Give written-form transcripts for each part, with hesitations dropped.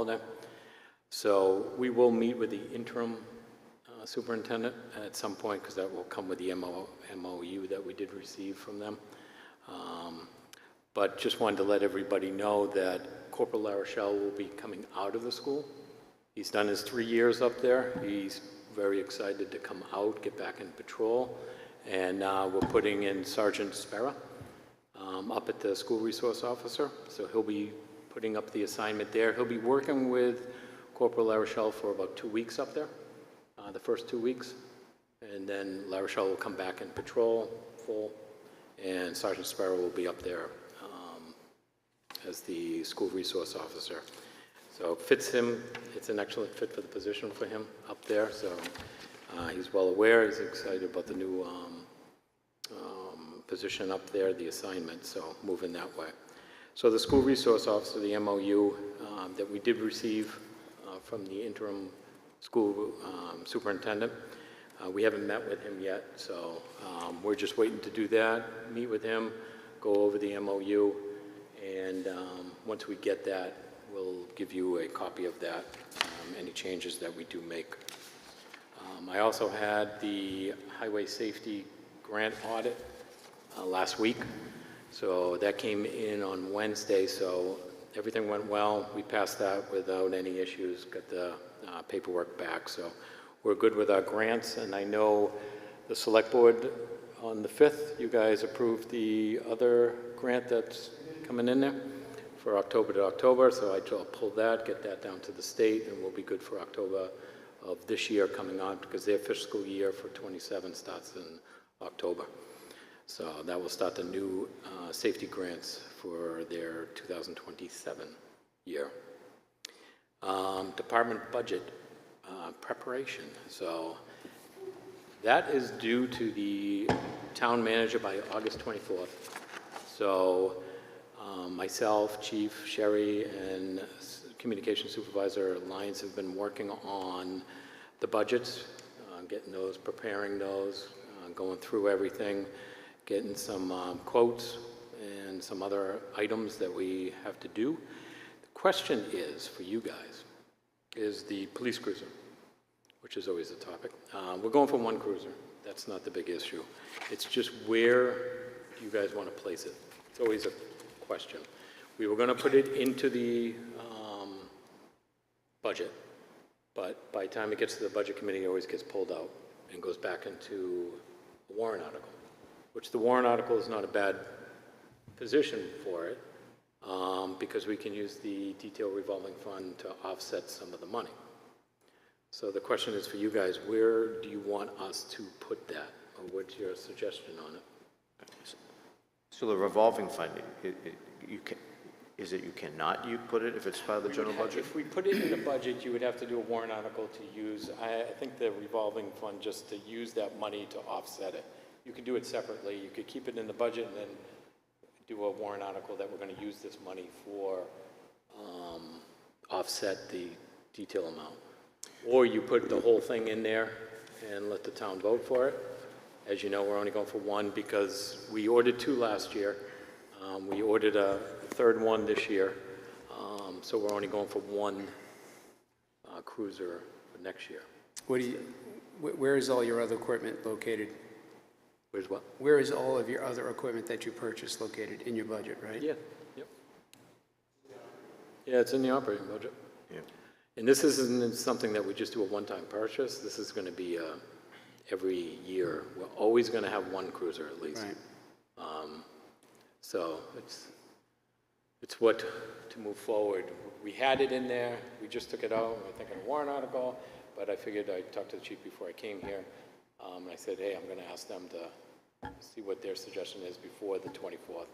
holiday. So we will meet with the interim superintendent at some point, because that will come with the MOU that we did receive from them. But just wanted to let everybody know that Corporal LaRochelle will be coming out of the school. He's done his 3 years up there. He's very excited to come out, get back in patrol. And we're putting in Sergeant Sparrow up at the school resource officer. So he'll be putting up the assignment there. He'll be working with Corporal LaRochelle for about 2 weeks up there, the first 2 weeks. And then LaRochelle will come back in patrol full, and Sergeant Sparrow will be up there as the school resource officer. So it fits him. It's an excellent fit for the position for him up there. So he's well aware. He's excited about the new position up there, the assignment, so moving that way. So the school resource officer, the MOU that we did receive from the interim school superintendent, we haven't met with him yet, so we're just waiting to do that, meet with him, go over the MOU, and once we get that, we'll give you a copy of that, any changes that we do make. I also had the highway safety grant audit last week. So that came in on Wednesday, so everything went well. We passed that without any issues, got the paperwork back. So we're good with our grants, and I know the select board on the 5th, you guys approved the other grant that's coming in there for October to October. So I'll pull that, get that down to the state, and we'll be good for October of this year coming on, because their fiscal year for 27 starts in October. So that will start the new safety grants for their 2027 year. Department budget preparation. So that is due to the town manager by August 24th. So myself, Chief, Sherry, and Communication Supervisor Lyons have been working on the budgets, getting those, preparing those, going through everything, getting some quotes and some other items that we have to do. The question is, for you guys, is the police cruiser, which is always a topic. We're going for one cruiser. That's not the big issue. It's just where do you guys want to place it? It's always a question. We were going to put it into the budget, but by the time it gets to the budget committee, it always gets pulled out and goes back into a warrant article, which the warrant article is not a bad position for it, because we can use the detail revolving fund to offset some of the money. So the question is for you guys, where do you want us to put that, or what's your suggestion on it? So the revolving fund, you cannot put it if it's part of the general budget? If we put it in the budget, you would have to do a warrant article to use, I think the revolving fund, just to use that money to offset it. You could do it separately. You could keep it in the budget and then do a warrant article that we're going to use this money for, offset the detail amount. Or you put the whole thing in there and let the town vote for it. As you know, we're only going for one because we ordered two last year. We ordered a third one this year. So we're only going for one cruiser for next year. Where is all your other equipment located? Where's what? Where is all of your other equipment that you purchased located? In your budget, right? Yeah, yep. Yeah, it's in the operating budget. Yeah. And this isn't something that we just do a one-time purchase. This is going to be every year. We're always going to have one cruiser at least. Right. So it's what to move forward. We had it in there. We just took it out. I think in a warrant article, but I figured I'd talk to the chief before I came here. And I said, hey, I'm going to ask them to see what their suggestion is before the 24th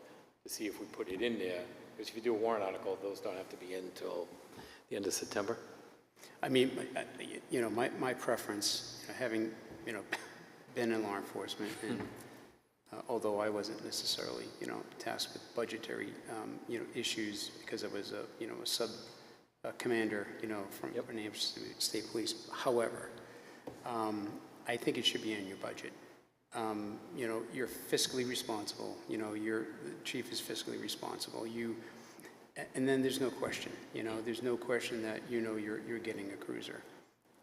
to see if we put it in there. Because if you do a warrant article, those don't have to be in until the end of September. I mean, my preference, having, been in law enforcement, and although I wasn't necessarily, tasked with budgetary, issues because I was a sub commander, from New Hampshire State Police. However, I think it should be in your budget. You're fiscally responsible. The chief is fiscally responsible. And then there's no question, there's no question that, you're getting a cruiser.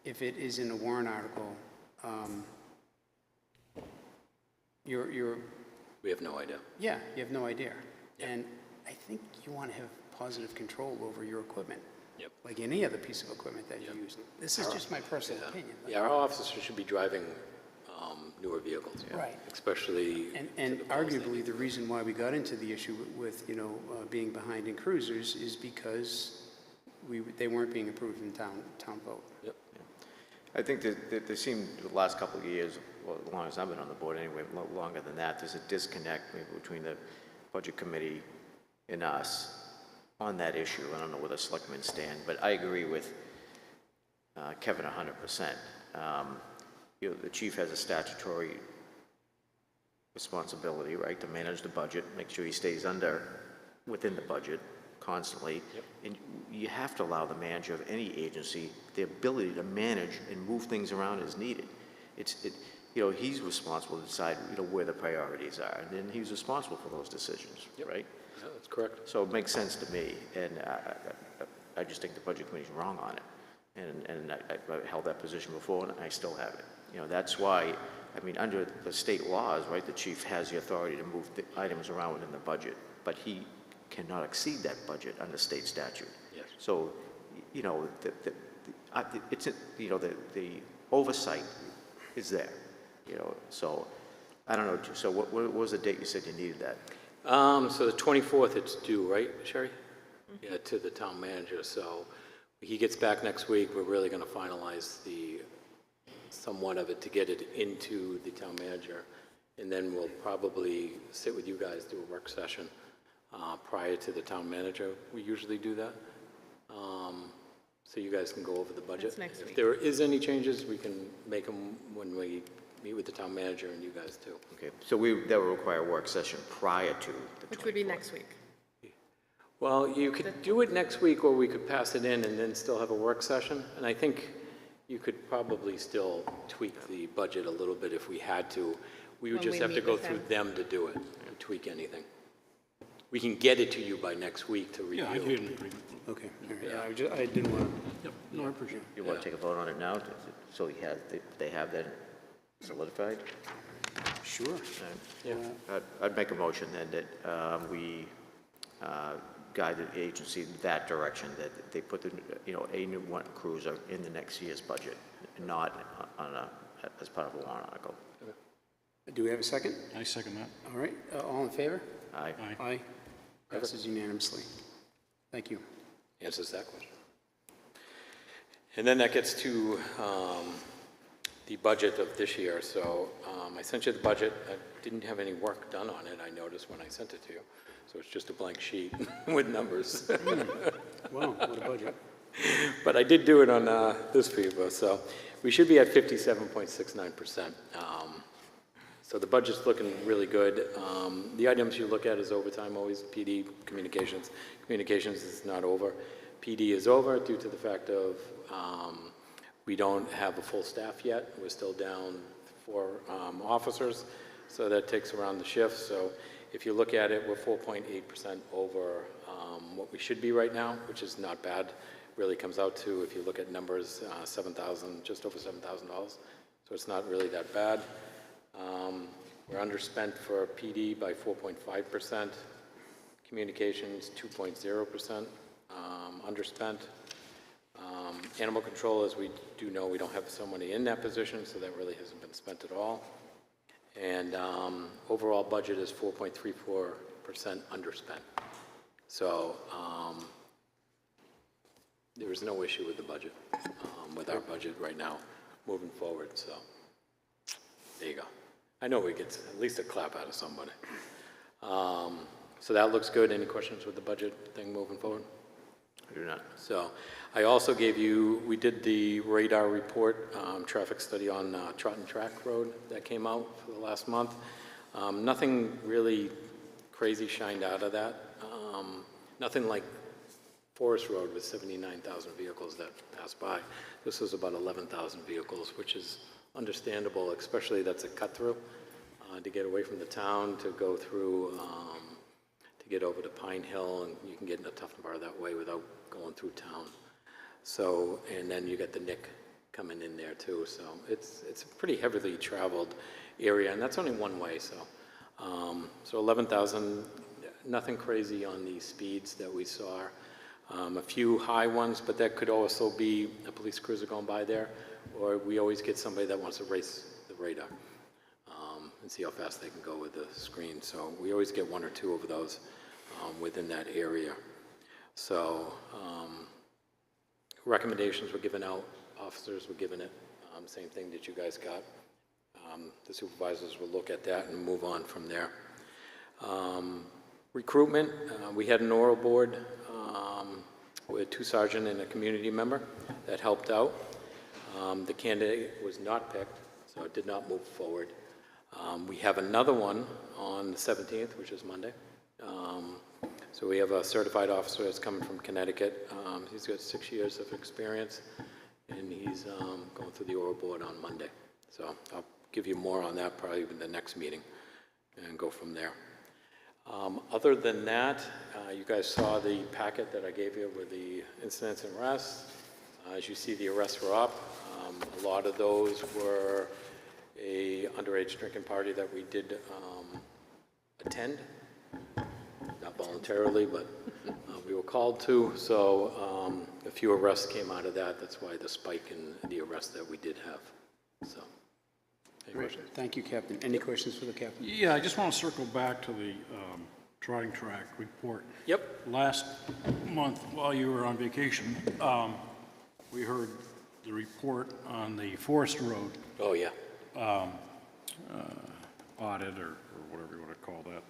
If it is in a warrant article, you're, We have no idea. yeah, you have no idea. And I think you want to have positive control over your equipment. Yep. Like any other piece of equipment that you use. This is just my personal opinion. but- Yeah, our officers should be driving newer vehicles. Right. Especially. And to the policy. arguably, the reason why we got into the issue with, being behind in cruisers is because they weren't being approved in town vote. Yep. I think that there seemed the last couple of years, well, as long as I've been on the board anyway, longer than that, there's a disconnect maybe between the budget committee and us on that issue. I don't know where the selectmen stand, but I agree with Kevin 100%. The chief has a statutory responsibility, right, to manage the budget, make sure he stays within the budget constantly. Yep. And you have to allow the manager of any agency the ability to manage and move things around as needed. He's responsible to decide, where the priorities are, and then he's responsible for those decisions, Yep. right? Yeah, that's correct. So it makes sense to me, and I just think the budget committee's wrong on it. And I held that position before, and I still have it. That's why, under the state laws, right, the chief has the authority to move the items around within the budget, but he cannot exceed that budget under state statute. Yes. So, the oversight is there, so, I don't know, so what was the date you said you needed that? So the 24th it's due, right, Sherry? Yeah, to the town manager. So he gets back next week. We're really going to finalize somewhat of it to get it into the town manager. And then we'll probably sit with you guys, do a work session prior to the town manager. We usually do that. So you guys can go over the budget. That's next If week. there is any changes, we can make them when we meet with the town manager and you guys too. Okay, so that would require a work session prior to the 24th. Which would be next week. Well, you could do it next week, or we could pass it in and then still have a work session. And I think you could probably still tweak the budget a little bit if we had to. We would When just we have to meet go with through them to do it, and tweak anything. We can get it to you by next week to review. Yeah, I hear an agreement. Okay, all right. I didn't want to. Yep, no, I appreciate it. You want to take a vote on it now, so they have that solidified? Sure. Yeah. I'd make a motion then that we guide the agency that direction, that they put a new one cruiser in the next year's budget, not as part of a warrant article. Do we have a second? I second that. All right, all in favor? Aye. Aye. Aye. Passes unanimously. Thank you. Answers that question. And then that gets to the budget of this year. So I sent you the budget. I didn't have any work done on it, I noticed when I sent it to you. So it's just a blank sheet with numbers. Wow, what a budget. But I did do it on this paper, so we should be at 57.69%. So the budget's looking really good. The items you look at is overtime, always PD, communications. Communications is not over. PD is over due to the fact of we don't have a full staff yet. We're still down 4 officers, so that takes around the shift. So if you look at it, we're 4.8% over what we should be right now, which is not bad. Really comes out to, if you look at numbers, $7,000, just over $7,000. So it's not really that bad. We're underspent for PD by 4.5%, communications 2.0%, underspent. Animal control, as we do know, we don't have somebody in that position, so that really hasn't been spent at all. And overall budget is 4.34% underspent. So there is no issue with the budget, with our budget right now, moving forward, so there you go. I know we get at least a clap out of somebody. So that looks good. Any questions with the budget thing moving forward? I do not. So I also gave you, we did the radar report, traffic study on Trotton Track Road that came out for the last month. Nothing really crazy shined out of that. Nothing like Forest Road with 79,000 vehicles that passed by. This was about 11,000 vehicles, which is understandable, especially that's a cut through to get away from the town, to go through, to to get over to Pine Hill, and you can get into Tufton Bar that way without going through town. So, and then you got the Nick coming in there too, so it's a pretty heavily traveled area, and that's only one way, so. So 11,000, nothing crazy on the speeds that we saw. A few high ones, but that could also be a police cruiser going by there, or we always get somebody that wants to race the radar and see how fast they can go with the screen. So we always get one or two of those within that area. So recommendations were given out, officers were given it, same thing that you guys got. The supervisors will look at that and move on from there. Recruitment, we had an oral board with 2 sergeant and a community member that helped out. The candidate was not picked, so it did not move forward. We have another one on the 17th, which is Monday. So we have a certified officer that's coming from Connecticut. He's got 6 years of experience, and he's going through the oral board on Monday. So I'll give you more on that probably in the next meeting and go from there. Other than that, you guys saw the packet that I gave you with the incidents and arrests. As you see, the arrests were up. A lot of those were a underage drinking party that we did attend, not voluntarily, but we were called to. So a few arrests came out of that. That's why the spike in the arrests that we did have. So, any questions? Thank you, Captain. Any questions for the captain? Yeah, I just want to circle back to the trotting track report. Yep. Last month, while you were on vacation, we heard the report on the Forest Road Oh, yeah. audit, or whatever you want to call that,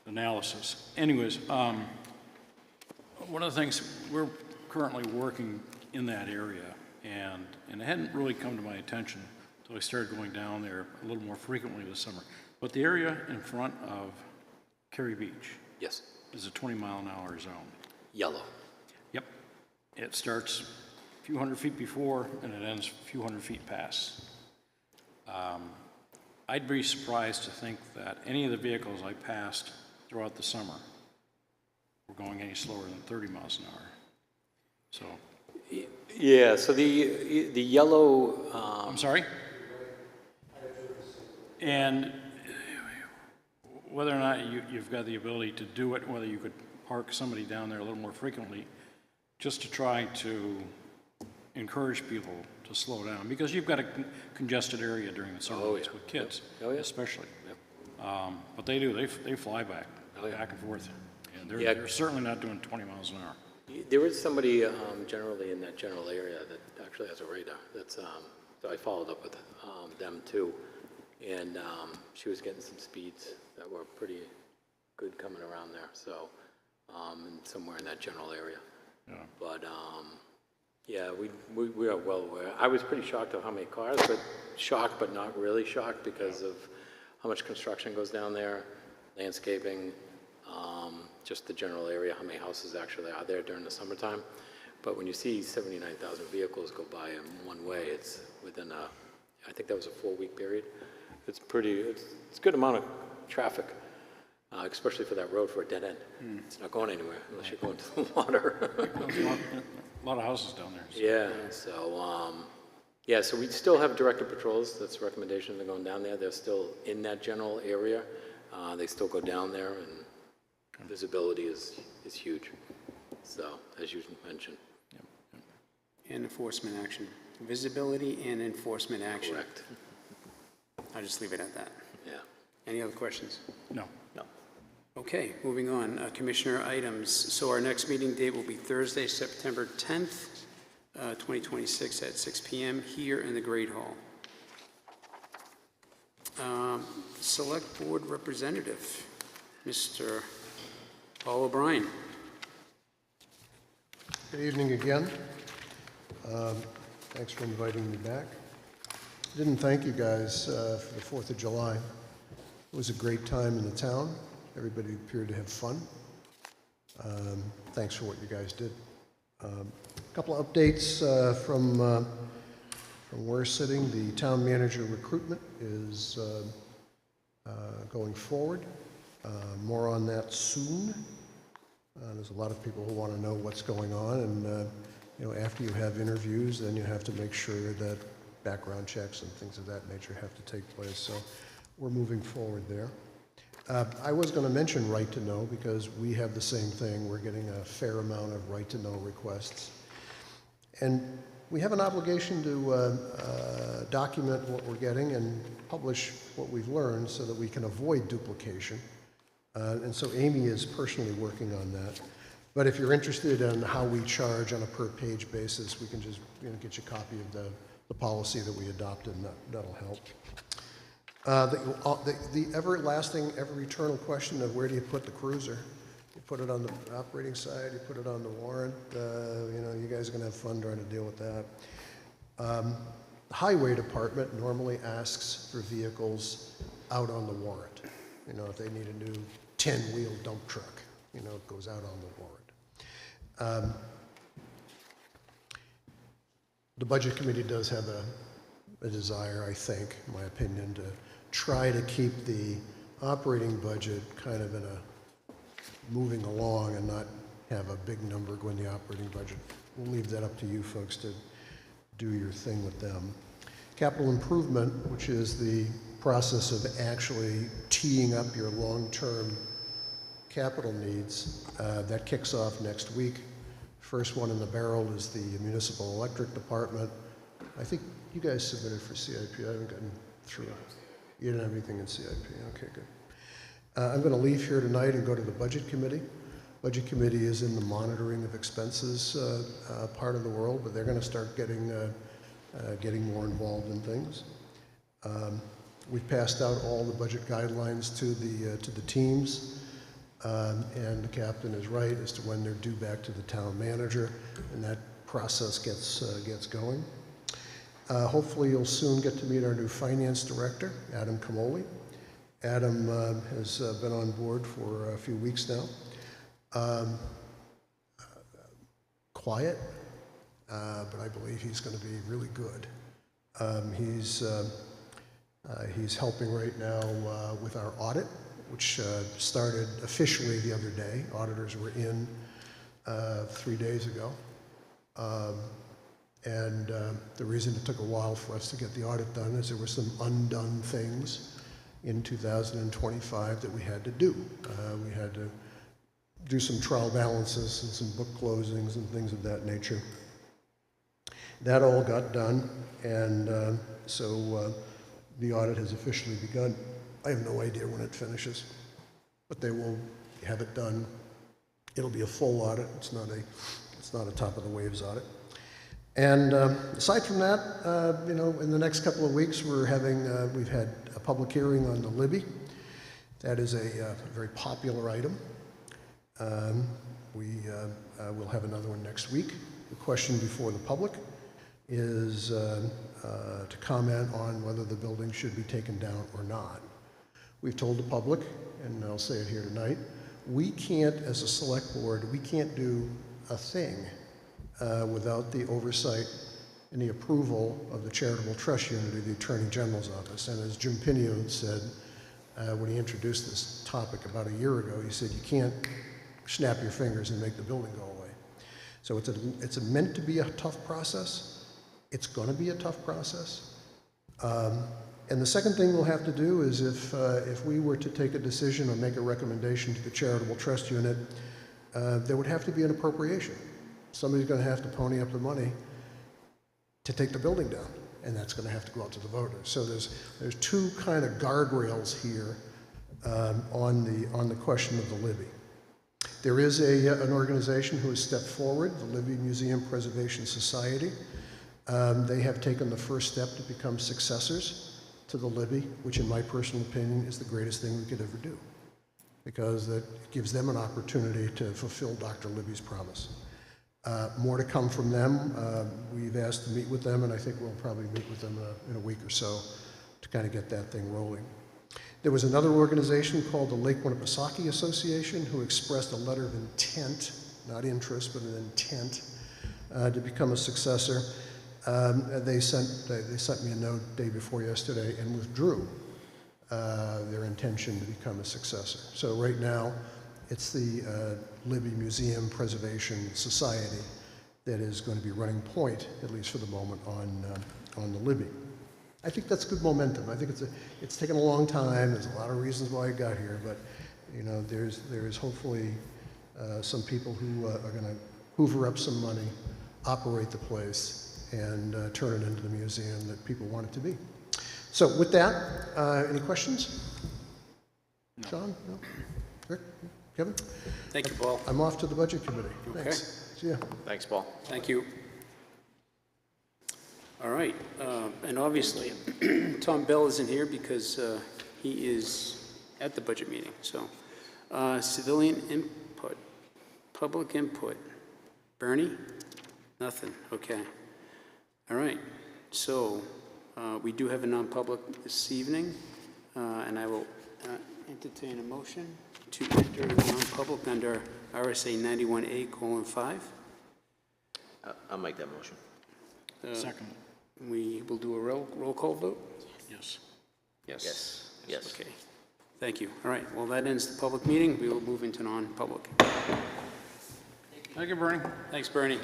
analysis. Anyways, one of the things, we're currently working in that area, and it hadn't really come to my attention until I started going down there a little more frequently this summer. But the area in front of Cary Beach Yes. is a 20-mile-an-hour zone. Yellow. Yep. It starts a few hundred feet before, and it ends a few hundred feet past. I'd be surprised to think that any of the vehicles I passed throughout the summer were going any slower than 30 miles an hour. So, Yeah, so the yellow, I'm sorry? And whether or not you've got the ability to do it, whether you could park somebody down there a little more frequently, just to try to encourage people to slow down, because you've got a congested area during the summer months with kids, especially. But they do, they fly back and forth, and they're certainly not doing 20 miles an hour. there is somebody generally in that general area that actually has a radar. That's so I followed up with them too, and she was getting some speeds that were pretty good coming around there. So somewhere in that general area. Yeah. But yeah, we are well aware. I was pretty shocked of how many cars, but shocked but not really shocked because of how much construction goes down there, landscaping, just the general area, how many houses actually are there during the summertime. But when you see 79,000 vehicles go by in one way, it's within a, I think that was a 4-week period. It's pretty, it's a good amount of traffic, especially for that road for a dead end. It's not going anywhere unless you're going to the water. A lot of houses down there. So. Yeah, so, yeah, so we still have directed patrols. That's a recommendation. They're going down there. They're still in that general area. They still go down there, and visibility is huge. So, as you mentioned. Yep. And enforcement action. Visibility and enforcement action. Correct. I'll just leave it at that. Yeah. Any other questions? No. No. Okay, moving on. Commissioner items. So our next meeting date will be Thursday, September 10th, 2026 at 6 p.m. here in the Great Hall. Select Board Representative, Mr. Paul O'Brien. Good evening again. Thanks for inviting me back. Didn't thank you guys for the 4th of July. It was a great time in the town. Everybody appeared to have fun. Thanks for what you guys did. A couple of updates from where we're sitting. The town manager recruitment is going forward. More on that soon. There's a lot of people who want to know what's going on, and after you have interviews, then you have to make sure that background checks and things of that nature have to take place. So we're moving forward there. I was going to mention right to know because we have the same thing. We're getting a fair amount of right to know requests. And we have an obligation to document what we're getting and publish what we've learned so that we can avoid duplication. And so Amy is personally working on that. But if you're interested in how we charge on a per-page basis, we can just get you a copy of the policy that we adopted, and that'll help. The everlasting, ever-eternal question of where do you put the cruiser? You put it on the operating side, you put it on the warrant. You guys are going to have fun trying to deal with that. The Highway Department normally asks for vehicles out on the warrant. If they need a new 10-wheel dump truck, it goes out on the warrant. The Budget Committee does have a desire, I think, in my opinion, to try to keep the operating budget kind of in a moving along and not have a big number go in the operating budget. We'll leave that up to you folks to do your thing with them. Capital improvement, which is the process of actually teeing up your long-term capital needs, that kicks off next week. First one in the barrel is the municipal electric department. I think you guys submitted for CIP. I haven't gotten through it. You didn't have anything in CIP. Okay, good. I'm going to leave here tonight and go to the Budget Committee. Budget Committee is in the monitoring of expenses part of the world, but they're going to start getting more involved in things. We've passed out all the budget guidelines to the teams, and the captain is right as to when they're due back to the town manager, and that process gets going. Hopefully you'll soon get to meet our new finance director, Adam Camoli. Adam has been on board for a few weeks now. Quiet, but I believe he's going to be really good. He's helping right now with our audit, which started officially the other day. Auditors were in 3 days ago. And the reason it took a while for us to get the audit done is there were some undone things in 2025 that we had to do. We had to do some trial balances and some book closings and things of that nature. That all got done, and so the audit has officially begun. I have no idea when it finishes, but they will have it done. It'll be a full audit. It's not a top of the waves audit. And aside from that, in the next couple of weeks, we've had a public hearing on the Libby. That is a very popular item. We'll have another one next week. The question before the public is to comment on whether the building should be taken down or not. We've told the public, and I'll say it here tonight, we can't, as a select board, we can't do a thing without the oversight and the approval of the Charitable Trust Unit of the Attorney General's office. And as Jim Pinio said when he introduced this topic about a year ago, he said you can't snap your fingers and make the building go away. So it's meant to be a tough process. It's going to be a tough process. And the second thing we'll have to do is if we were to take a decision or make a recommendation to the Charitable Trust Unit, there would have to be an appropriation. Somebody's going to have to pony up the money to take the building down, and that's going to have to go out to the voters. So there's two kind of guardrails here on the question of the Libby. There is an organization who has stepped forward, the Libby Museum Preservation Society. They have taken the first step to become successors to the Libby, which in my personal opinion is the greatest thing we could ever do, because it gives them an opportunity to fulfill Dr. Libby's promise. More to come from them. We've asked to meet with them, and I think we'll probably meet with them in a week or so to kind of get that thing rolling. There was another organization called the Lake Winnipesaukee Association who expressed a letter of intent, not interest, but an intent to become a successor. They sent me a note day before yesterday and withdrew. their intention to become a successor. So right now, it's the Libby Museum Preservation Society that is going to be running point, at least for the moment, on the Libby. I think that's good momentum. I think it's taken a long time. There's a lot of reasons why it got here, but you know, there's hopefully some people who are going to hoover up some money, operate the place, and turn it into the museum that people want it to be. So with that, any questions? No. Sean? No? Rick? Kevin? Thank you, Paul. I'm off to the Budget Committee. Okay. Thanks. See ya. Thanks, Paul. Thank you. All right, and obviously, Tom Bell isn't here because he is at the budget meeting, so. Civilian input, public input. Bernie? Nothing, okay. All right, so we do have a non-public this evening, and I will entertain a motion to enter non-public under RSA 91A:5. I'll make that motion. Second. We will do a roll call vote? Yes. Yes. Yes. Okay, thank you. All right, well, that ends the public meeting. We will move into non-public. Thank you, Bernie. Thanks, Bernie.